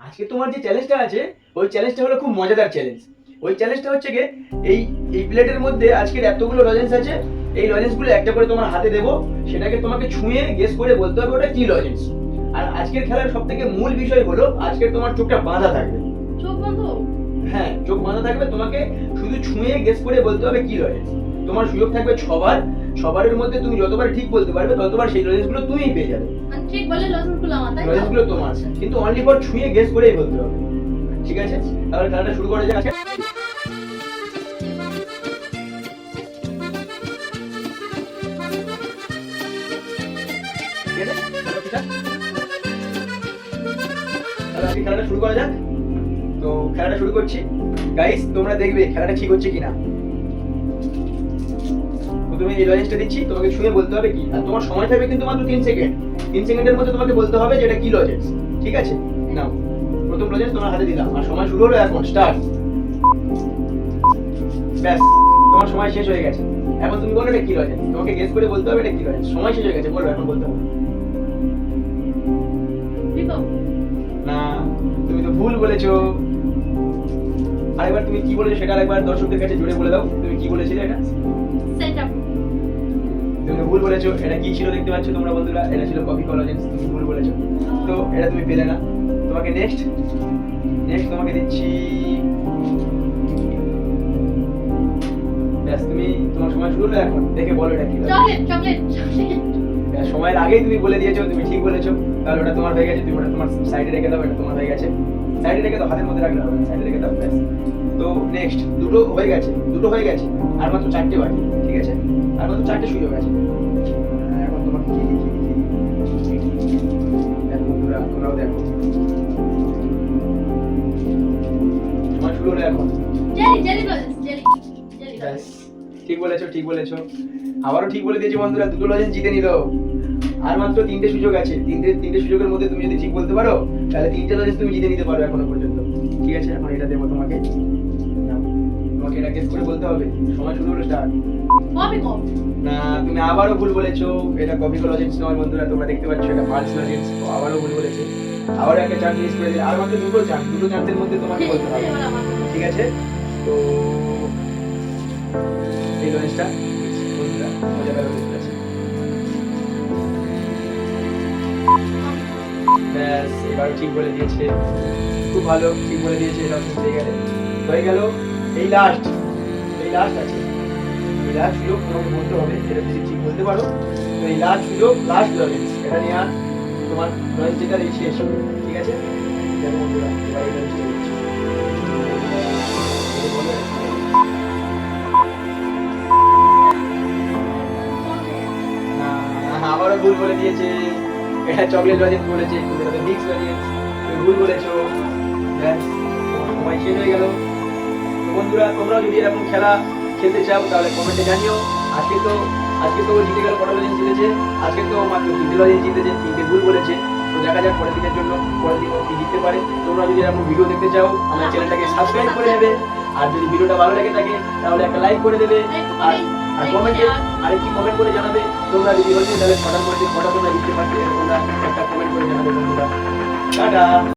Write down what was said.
আজকে তোমার যে চ্যালেঞ্জটা আছে ওই চ্যালেঞ্জটা হলো খুব মজাদার চ্যালেঞ্জ। ওই চ্যালেঞ্জটা হচ্ছে কি, এই এই প্লেটের মধ্যে আজকের এতগুলো লজেন্স আছে, এই লজেন্সগুলো একটা করে তোমার হাতে দেবো, সেটাকে তোমাকে ছুঁয়ে গেস করে বলতে হবে ওটা কি লজেন্স। আর আজকের খেলার সব থেকে মূল বিষয় হলো আজকের তোমার চোখটা বাঁধা থাকবে। চোখ বন্ধ? হ্যাঁ, চোখ বাঁধা থাকবে, তোমাকে শুধু ছুঁয়ে গেস করে বলতে হবে কি লজেন্স। তোমার সুযোগ থাকবে ছবার, সবারের মধ্যে তুমি যতবার ঠিক বলতে পারবে ততবার সেই লজেন্সগুলো তুমিই পেয়ে যাবে। মানে ঠিক বলে লজেন্সগুলো আমার, তাই তো? লজেন্সগুলো তোমার, কিন্তু অনলি ফর ছুঁয়ে গেস করেই বলতে হবে। ঠিক আছে, তাহলে খেলাটা শুরু করা যাক। ঠিক আছে, চলো ঠিক আছে। তাহলে আজকে খেলাটা শুরু করা যাক। তো খেলাটা শুরু করছি গাইস, তোমরা দেখবে খেলাটা ঠিক হচ্ছে কিনা। তুমি এই লজেন্সটা দিচ্ছি, তোমাকে ছুঁয়ে বলতে হবে কি, আর তোমার সময় থাকবে কিন্তু মাত্র 3 সেকেন্ড। 3 সেকেন্ডের মধ্যে তোমাকে বলতে হবে যে এটা কি লজেন্স। ঠিক আছে, নাও প্রথম লজেন্স তোমার হাতে দিলাম, আর সময় শুরু হলো এখন, স্টার্ট। ব্যাস, তোমার সময় শেষ হয়ে গেছে। এখন তুমি বলো এটা কি লজেন্স, তোমাকে গেস করে বলতে হবে এটা কি লজেন্স। সময় শেষ হয়ে গেছে, বলো এখন বলতে হবে। বিকো। না, তুমি তো ভুল বলেছো। আরেকবার তুমি কি বলেছো সেটা আরেকবার দর্শকদের কাছে জুড়ে বলে দাও, তুমি কি বলেছিলে এটা। সেটআপ। তুমি ভুল বলেছো। এটা কি ছিল দেখতে পাচ্ছ তোমরা বন্ধুরা, এটা ছিল কফি কলাজেন্স। তুমি ভুল বলেছো, তো এটা তুমি পেলে না। তোমাকে নেক্সট তোমাকে দিচ্ছি। ব্যাস, তুমি তোমার সময় শুরু হলো এখন, দেখে বলো এটা কি। Chocolate chocolate chocolate. সময়ের আগেই তুমি বলে দিয়েছো, তুমি ঠিক বলেছো, তাহলে ওটা তোমার হয়ে গেছে। তুমি ওটা তোমার সাইডে রেখে দাও, এটা তোমার হয়ে গেছে। সাইডে রেখে দাও, হাতের মধ্যে রাখলে হবে না, সাইডে রেখে দাও। ব্যাস, তো নেক্সট দুটো হয়ে গেছে, আর মাত্র 4টে বাকি। ঠিক আছে, আর মাত্র 4টে সুযোগ আছে। এখন তোমার কি দেখো বন্ধুরা, তোমরাও দেখো, সময় শুরু হলো এখন। Jelly jelly lozenges, jelly jelly. ব্যাস, ঠিক বলেছো। আবারও ঠিক বলে দিয়েছো বন্ধুরা, দুটো লজেন্স জিতে নিল। আর মাত্র 3টে সুযোগ আছে। তিনটে সুযোগের মধ্যে তুমি যদি ঠিক বলতে পারো তাহলে 3টে লজেন্স তুমি জিতে নিতে পারো এখনো পর্যন্ত। ঠিক আছে, এখন এটা দেবো তোমাকে। নাও, তোমাকে এটা গেস করে বলতে হবে। সময় শুরু হলো, স্টার্ট। কফি কফ। না, তুমি আবারও ভুল বলেছো। এটা কফি লজেন্স নয় বন্ধুরা, তোমরা দেখতে পাচ্ছ এটা পালস লজেন্স। তো আবারও ভুল বলেছে, আবারও একটা চান্স মিস করে দিলে। আর মাত্র দুটো চান্সের মধ্যে তোমাকে বলতে হবে। ঠিক আছে, তো এই লজেন্সটা বন্ধুরা মজাদার লজেন্স আছে। ব্যাস, এবারও ঠিক বলে দিয়েছে, খুব ভালো, ঠিক বলে দিয়েছে। লজেন্স হয়ে গেল। এই লাস্ট আছে, এই লাস্ট সুযোগ তোমাকে বলতে হবে। এটা যদি ঠিক বলতে পারো তো এই লাস্ট সুযোগ, লাস্ট লজেন্স, এটা নিয়ে আর তোমার লজেন্স যেটা এই শেষ হবে। ঠিক আছে, দেখো বন্ধুরা, এবার এই লজেন্সটা দিচ্ছি। আবারও ভুল বলে দিয়েছে। এটা চকলেট লজেন্স বলেছে, কিন্তু এটা মিক্স লজেন্স। তুমি ভুল বলেছো। ব্যাস, তোমার সময় শেষ হয়ে গেল। তো বন্ধুরা, তোমরাও যদি এরকম খেলা খেলতে চাও তাহলে কমেন্টে জানিও। আজকে তো ও জিতে গেল, কটা লজেন্স জিতেছে। আজকে তো মাত্র 3টে লজেন্স জিতেছে, 3টে ভুল বলেছে। তো দেখা যাক পরের দিনের জন্য, পরের দিন ও কি জিততে পারে। তোমরা যদি এরকম ভিডিও দেখতে চাও আমার চ্যানেলটাকে সাবস্ক্রাইব করে নেবে। আর যদি ভিডিওটা ভালো লেগে থাকে তাহলে একটা লাইক করে দেবে। আর কমেন্টে আরেকটি কমেন্ট করে জানাবে তোমরা যদি হচ্ছে তাহলে কটা তোমরা জিততে পারবে, তোমরা একটা কমেন্ট করে জানাবে বন্ধুরা। টাটা।